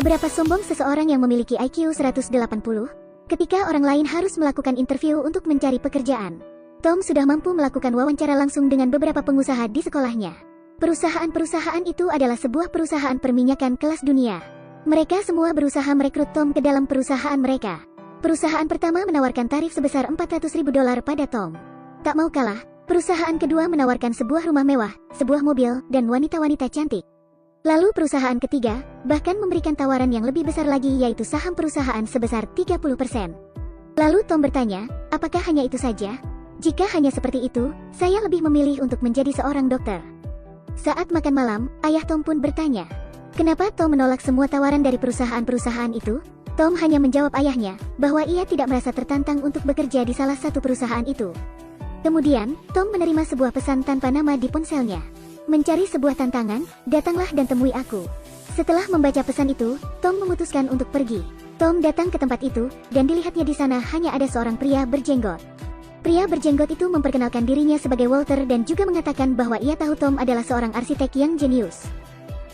Seberapa sombong seseorang yang memiliki IQ 180 ketika orang lain harus melakukan interview untuk mencari pekerjaan. Tom sudah mampu melakukan wawancara langsung dengan beberapa pengusaha di sekolahnya. Perusahaan-perusahaan itu adalah sebuah perusahaan perminyakan kelas dunia. Mereka semua berusaha merekrut Tom ke dalam perusahaan mereka. Perusahaan pertama menawarkan tarif sebesar $400.000 pada Tom. Tak mau kalah, perusahaan kedua menawarkan sebuah rumah mewah, sebuah mobil, dan wanita-wanita cantik. Lalu perusahaan ketiga bahkan memberikan tawaran yang lebih besar lagi, yaitu saham perusahaan sebesar 30%. Lalu Tom bertanya, apakah hanya itu saja? Jika hanya seperti itu, saya lebih memilih untuk menjadi seorang dokter. Saat makan malam, ayah Tom pun bertanya, kenapa Tom menolak semua tawaran dari perusahaan-perusahaan itu? Tom hanya menjawab ayahnya bahwa ia tidak merasa tertantang untuk bekerja di salah satu perusahaan itu. Kemudian, Tom menerima sebuah pesan tanpa nama di ponselnya. Mencari sebuah tantangan, datanglah dan temui aku. Setelah membaca pesan itu, Tom memutuskan untuk pergi. Tom datang ke tempat itu, dan dilihatnya di sana hanya ada seorang pria berjenggot. Pria berjenggot itu memperkenalkan dirinya sebagai Walter dan juga mengatakan bahwa ia tahu Tom adalah seorang arsitek yang jenius.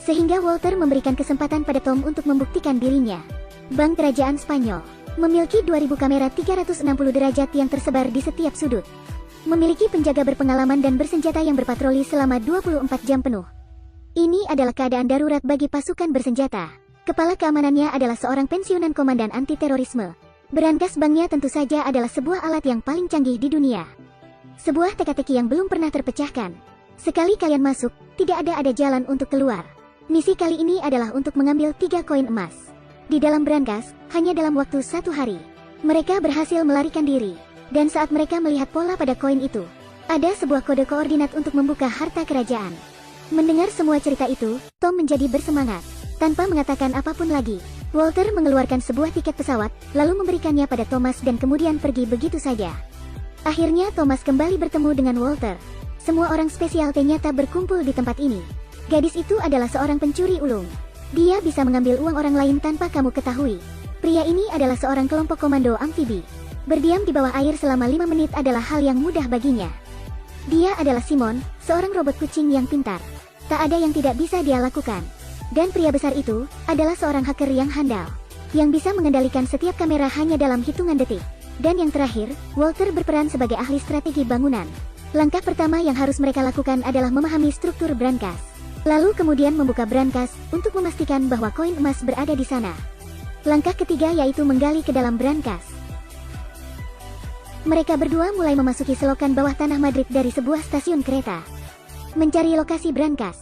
Sehingga Walter memberikan kesempatan pada Tom untuk membuktikan dirinya. Bank Kerajaan Spanyol memiliki 2000 kamera 360 derajat yang tersebar di setiap sudut. Memiliki penjaga berpengalaman dan bersenjata yang berpatroli selama 24 jam penuh. Ini adalah keadaan darurat bagi pasukan bersenjata. Kepala keamanannya adalah seorang pensiunan komandan anti-terorisme. Berangkas banknya tentu saja adalah sebuah alat yang paling canggih di dunia. Sebuah teka-teki yang belum pernah terpecahkan. Sekali kalian masuk, tidak ada jalan untuk keluar. Misi kali ini adalah untuk mengambil 3 koin emas. Di dalam berangkas, hanya dalam waktu 1 hari, mereka berhasil melarikan diri. Dan saat mereka melihat pola pada koin itu, ada sebuah kode koordinat untuk membuka harta kerajaan. Mendengar semua cerita itu, Tom menjadi bersemangat. Tanpa mengatakan apapun lagi, Walter mengeluarkan sebuah tiket pesawat, lalu memberikannya pada Thomas dan kemudian pergi begitu saja. Akhirnya Thomas kembali bertemu dengan Walter. Semua orang spesial ternyata berkumpul di tempat ini. Gadis itu adalah seorang pencuri ulung. Dia bisa mengambil uang orang lain tanpa kamu ketahui. Pria ini adalah seorang kelompok komando amfibi. Berdiam di bawah air selama 5 menit adalah hal yang mudah baginya. Dia adalah Simon, seorang robot kucing yang pintar. Tak ada yang tidak bisa dia lakukan. Dan pria besar itu adalah seorang hacker yang handal, yang bisa mengendalikan setiap kamera hanya dalam hitungan detik. Dan yang terakhir, Walter berperan sebagai ahli strategi bangunan. Langkah pertama yang harus mereka lakukan adalah memahami struktur brankas. Lalu kemudian membuka brankas untuk memastikan bahwa koin emas berada di sana. Langkah ketiga yaitu menggali ke dalam brankas. Mereka berdua mulai memasuki selokan bawah tanah Madrid dari sebuah stasiun kereta, mencari lokasi brankas.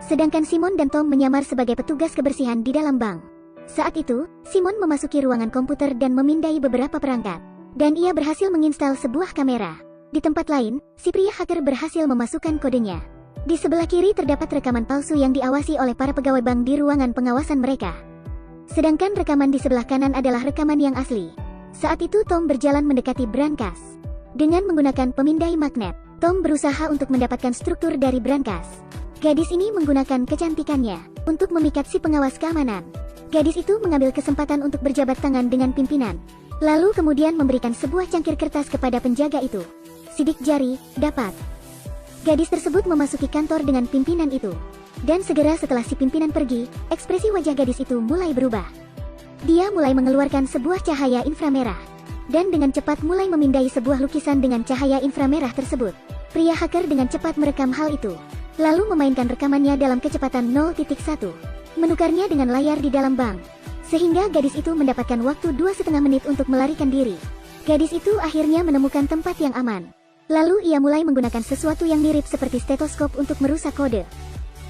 Sedangkan Simon dan Tom menyamar sebagai petugas kebersihan di dalam bank. Saat itu, Simon memasuki ruangan komputer dan memindai beberapa perangkat. Dan ia berhasil menginstal sebuah kamera. Di tempat lain, si pria hacker berhasil memasukkan kodenya. Di sebelah kiri terdapat rekaman palsu yang diawasi oleh para pegawai bank di ruangan pengawasan mereka. Sedangkan rekaman di sebelah kanan adalah rekaman yang asli. Saat itu Tom berjalan mendekati brankas. Dengan menggunakan pemindai magnet, Tom berusaha untuk mendapatkan struktur dari brankas. Gadis ini menggunakan kecantikannya untuk memikat si pengawas keamanan. Gadis itu mengambil kesempatan untuk berjabat tangan dengan pimpinan. Lalu kemudian memberikan sebuah cangkir kertas kepada penjaga itu. Sidik jari, dapat. Gadis tersebut memasuki kantor dengan pimpinan itu. Dan segera setelah si pimpinan pergi, ekspresi wajah gadis itu mulai berubah. Dia mulai mengeluarkan sebuah cahaya inframerah. Dan dengan cepat mulai memindai sebuah lukisan dengan cahaya inframerah tersebut. Pria hacker dengan cepat merekam hal itu. Lalu memainkan rekamannya dalam kecepatan 0.1. Menukarnya dengan layar di dalam bank. Sehingga gadis itu mendapatkan waktu 2,5 menit untuk melarikan diri. Gadis itu akhirnya menemukan tempat yang aman. Lalu ia mulai menggunakan sesuatu yang mirip seperti stetoskop untuk merusak kode.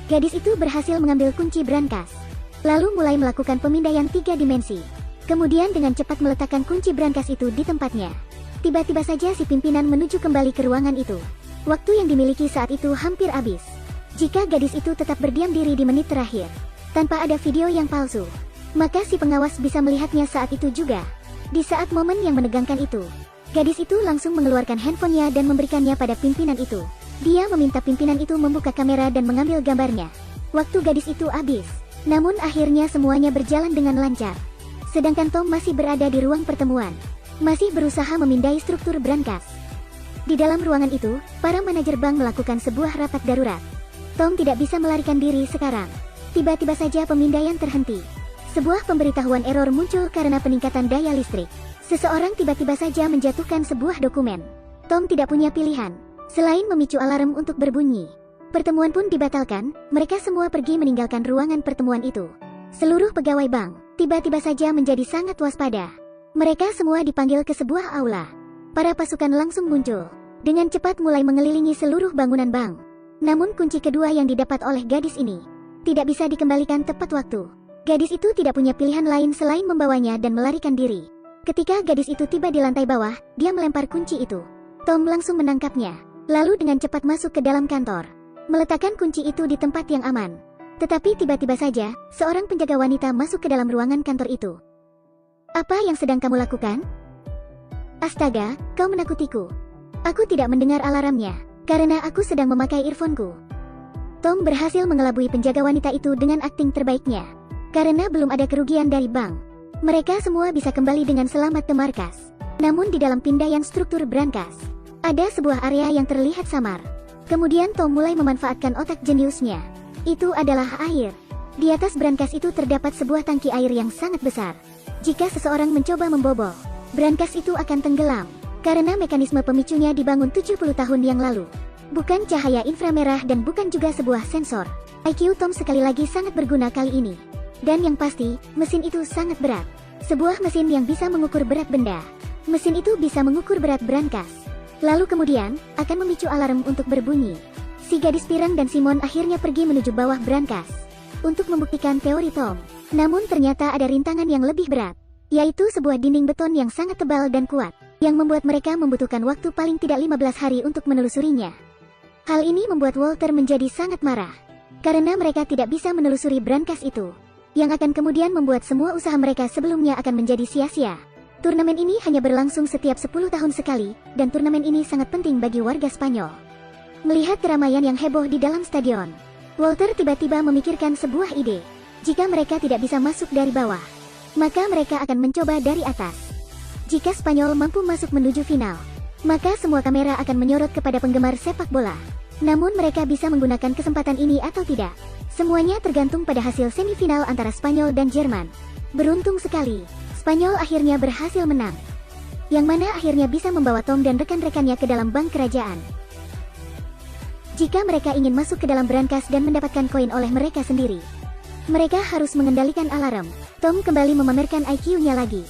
Gadis itu berhasil mengambil kunci brankas. Lalu mulai melakukan pemindaian 3 dimensi. Kemudian dengan cepat meletakkan kunci brankas itu di tempatnya. Tiba-tiba saja si pimpinan menuju kembali ke ruangan itu. Waktu yang dimiliki saat itu hampir habis. Jika gadis itu tetap berdiam diri di menit terakhir, tanpa ada video yang palsu, maka si pengawas bisa melihatnya saat itu juga. Di saat momen yang menegangkan itu, gadis itu langsung mengeluarkan handphonenya dan memberikannya pada pimpinan itu. Dia meminta pimpinan itu membuka kamera dan mengambil gambarnya. Waktu gadis itu habis. Namun akhirnya semuanya berjalan dengan lancar. Sedangkan Tom masih berada di ruang pertemuan, masih berusaha memindai struktur brankas. Di dalam ruangan itu, para manajer bank melakukan sebuah rapat darurat. Tom tidak bisa melarikan diri sekarang. Tiba-tiba saja pemindaian terhenti. Sebuah pemberitahuan error muncul karena peningkatan daya listrik. Seseorang tiba-tiba saja menjatuhkan sebuah dokumen. Tom tidak punya pilihan selain memicu alarm untuk berbunyi. Pertemuan pun dibatalkan, mereka semua pergi meninggalkan ruangan pertemuan itu. Seluruh pegawai bank tiba-tiba saja menjadi sangat waspada. Mereka semua dipanggil ke sebuah aula. Para pasukan langsung muncul, dengan cepat mulai mengelilingi seluruh bangunan bank. Namun kunci kedua yang didapat oleh gadis ini tidak bisa dikembalikan tepat waktu. Gadis itu tidak punya pilihan lain selain membawanya dan melarikan diri. Ketika gadis itu tiba di lantai bawah, dia melempar kunci itu. Tom langsung menangkapnya, lalu dengan cepat masuk ke dalam kantor, meletakkan kunci itu di tempat yang aman. Tetapi tiba-tiba saja, seorang penjaga wanita masuk ke dalam ruangan kantor itu. "Apa yang sedang kamu lakukan?" "Astaga, kau menakutiku. Aku tidak mendengar alarmnya, karena aku sedang memakai earphone-ku." Tom berhasil mengelabui penjaga wanita itu dengan akting terbaiknya. Karena belum ada kerugian dari bank, mereka semua bisa kembali dengan selamat ke markas. Namun di dalam pindaian struktur brankas, ada sebuah area yang terlihat samar. Kemudian Tom mulai memanfaatkan otak jeniusnya. Itu adalah air. Di atas brankas itu terdapat sebuah tangki air yang sangat besar. Jika seseorang mencoba membobol, brankas itu akan tenggelam. Karena mekanisme pemicunya dibangun 70 tahun yang lalu. Bukan cahaya inframerah dan bukan juga sebuah sensor. IQ Tom sekali lagi sangat berguna kali ini. Dan yang pasti, mesin itu sangat berat. Sebuah mesin yang bisa mengukur berat benda. Mesin itu bisa mengukur berat brankas. Lalu kemudian, akan memicu alarm untuk berbunyi. Si gadis pirang dan Simon akhirnya pergi menuju bawah brankas untuk membuktikan teori Tom. Namun ternyata ada rintangan yang lebih berat, yaitu sebuah dinding beton yang sangat tebal dan kuat, yang membuat mereka membutuhkan waktu paling tidak 15 hari untuk menelusurinya. Hal ini membuat Walter menjadi sangat marah, karena mereka tidak bisa menelusuri brankas itu, yang akan kemudian membuat semua usaha mereka sebelumnya akan menjadi sia-sia. Turnamen ini hanya berlangsung setiap 10 tahun sekali, dan turnamen ini sangat penting bagi warga Spanyol. Melihat keramaian yang heboh di dalam stadion, Walter tiba-tiba memikirkan sebuah ide. Jika mereka tidak bisa masuk dari bawah, maka mereka akan mencoba dari atas. Jika Spanyol mampu masuk menuju final, maka semua kamera akan menyorot kepada penggemar sepak bola. Namun mereka bisa menggunakan kesempatan ini atau tidak. Semuanya tergantung pada hasil semifinal antara Spanyol dan Jerman. Beruntung sekali, Spanyol akhirnya berhasil menang, yang mana akhirnya bisa membawa Tom dan rekan-rekannya ke dalam bank kerajaan. Jika mereka ingin masuk ke dalam brankas dan mendapatkan koin oleh mereka sendiri, mereka harus mengendalikan alarm. Tom kembali memamerkan IQ-nya lagi.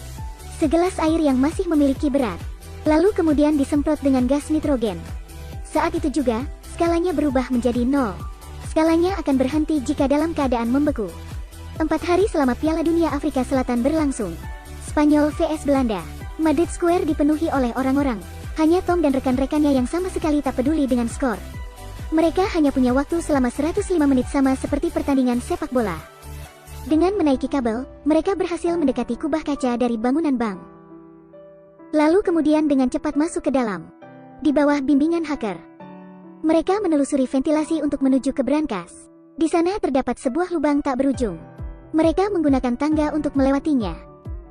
Segelas air yang masih memiliki berat, lalu kemudian disemprot dengan gas nitrogen. Saat itu juga, skalanya berubah menjadi 0. Skalanya akan berhenti jika dalam keadaan membeku. 4 hari selama Piala Dunia Afrika Selatan berlangsung, Spanyol vs Belanda, Madrid Square dipenuhi oleh orang-orang. Hanya Tom dan rekan-rekannya yang sama sekali tak peduli dengan skor. Mereka hanya punya waktu selama 105 menit sama seperti pertandingan sepak bola. Dengan menaiki kabel, mereka berhasil mendekati kubah kaca dari bangunan bank. Lalu kemudian dengan cepat masuk ke dalam. Di bawah bimbingan hacker, mereka menelusuri ventilasi untuk menuju ke brankas. Di sana terdapat sebuah lubang tak berujung. Mereka menggunakan tangga untuk melewatinya.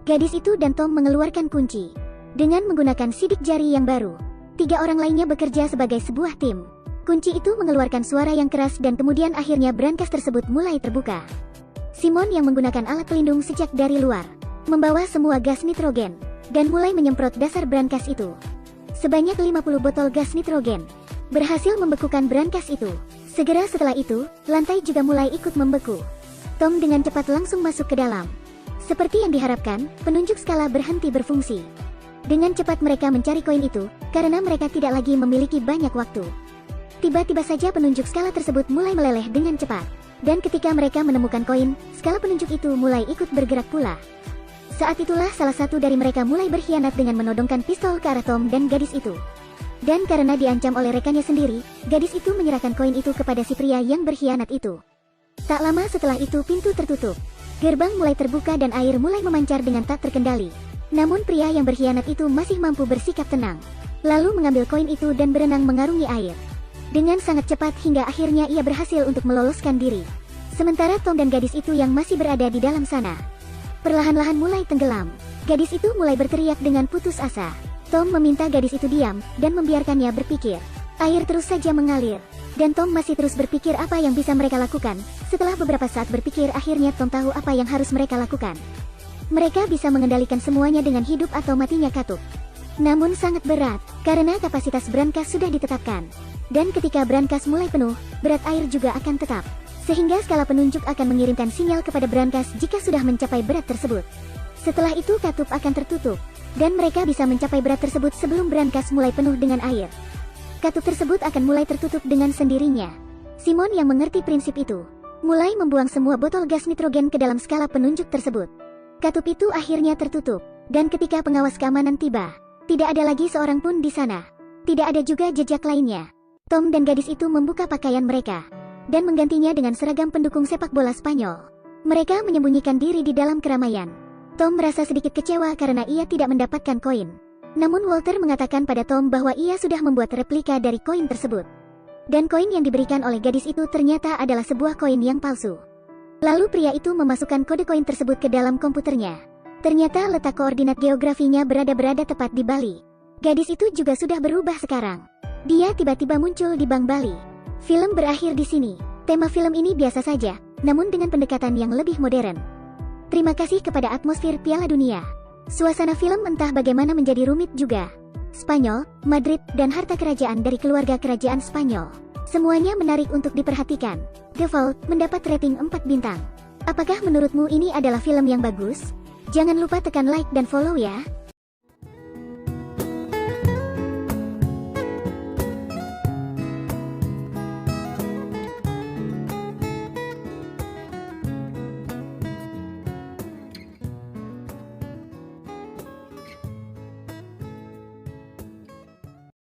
Gadis itu dan Tom mengeluarkan kunci. Dengan menggunakan sidik jari yang baru, 3 orang lainnya bekerja sebagai sebuah tim. Kunci itu mengeluarkan suara yang keras dan kemudian akhirnya brankas tersebut mulai terbuka. Simon yang menggunakan alat pelindung sejak dari luar, membawa semua gas nitrogen, dan mulai menyemprot dasar brankas itu. Sebanyak 50 botol gas nitrogen berhasil membekukan brankas itu. Segera setelah itu, lantai juga mulai ikut membeku. Tom dengan cepat langsung masuk ke dalam. Seperti yang diharapkan, penunjuk skala berhenti berfungsi. Dengan cepat mereka mencari koin itu, karena mereka tidak lagi memiliki banyak waktu. Tiba-tiba saja penunjuk skala tersebut mulai meleleh dengan cepat. Dan ketika mereka menemukan koin, skala penunjuk itu mulai ikut bergerak pula. Saat itulah salah satu dari mereka mulai berkhianat dengan menodongkan pistol ke arah Tom dan gadis itu. Dan karena diancam oleh rekannya sendiri, gadis itu menyerahkan koin itu kepada si pria yang berkhianat itu. Tak lama setelah itu pintu tertutup. Gerbang mulai terbuka dan air mulai memancar dengan tak terkendali. Namun pria yang berkhianat itu masih mampu bersikap tenang. Lalu mengambil koin itu dan berenang mengarungi air. Dengan sangat cepat hingga akhirnya ia berhasil untuk meloloskan diri. Sementara Tom dan gadis itu yang masih berada di dalam sana, perlahan-lahan mulai tenggelam. Gadis itu mulai berteriak dengan putus asa. Tom meminta gadis itu diam dan membiarkannya berpikir. Air terus saja mengalir. Dan Tom masih terus berpikir apa yang bisa mereka lakukan. Setelah beberapa saat berpikir, akhirnya Tom tahu apa yang harus mereka lakukan. Mereka bisa mengendalikan semuanya dengan hidup atau matinya katup. Namun sangat berat, karena kapasitas brankas sudah ditetapkan. Dan ketika brankas mulai penuh, berat air juga akan tetap. Sehingga skala penunjuk akan mengirimkan sinyal kepada brankas jika sudah mencapai berat tersebut. Setelah itu katup akan tertutup. Dan mereka bisa mencapai berat tersebut sebelum brankas mulai penuh dengan air. Katup tersebut akan mulai tertutup dengan sendirinya. Simon yang mengerti prinsip itu, mulai membuang semua botol gas nitrogen ke dalam skala penunjuk tersebut. Katup itu akhirnya tertutup, dan ketika pengawas keamanan tiba, tidak ada lagi seorang pun di sana. Tidak ada juga jejak lainnya. Tom dan gadis itu membuka pakaian mereka, dan menggantinya dengan seragam pendukung sepak bola Spanyol. Mereka menyembunyikan diri di dalam keramaian. Tom merasa sedikit kecewa karena ia tidak mendapatkan koin. Namun Walter mengatakan pada Tom bahwa ia sudah membuat replika dari koin tersebut. Dan koin yang diberikan oleh gadis itu ternyata adalah sebuah koin yang palsu. Lalu pria itu memasukkan kode koin tersebut ke dalam komputernya. Ternyata letak koordinat geografinya berada tepat di Bali. Gadis itu juga sudah berubah sekarang. Dia tiba-tiba muncul di Bank Bali. Film berakhir di sini. Tema film ini biasa saja, namun dengan pendekatan yang lebih modern. Terima kasih kepada atmosfer Piala Dunia. Suasana film entah bagaimana menjadi rumit juga. Spanyol, Madrid, dan harta kerajaan dari keluarga kerajaan Spanyol. Semuanya menarik untuk diperhatikan. The Vault mendapat rating 4 bintang. Apakah menurutmu ini adalah film yang bagus? Jangan lupa tekan like dan follow ya.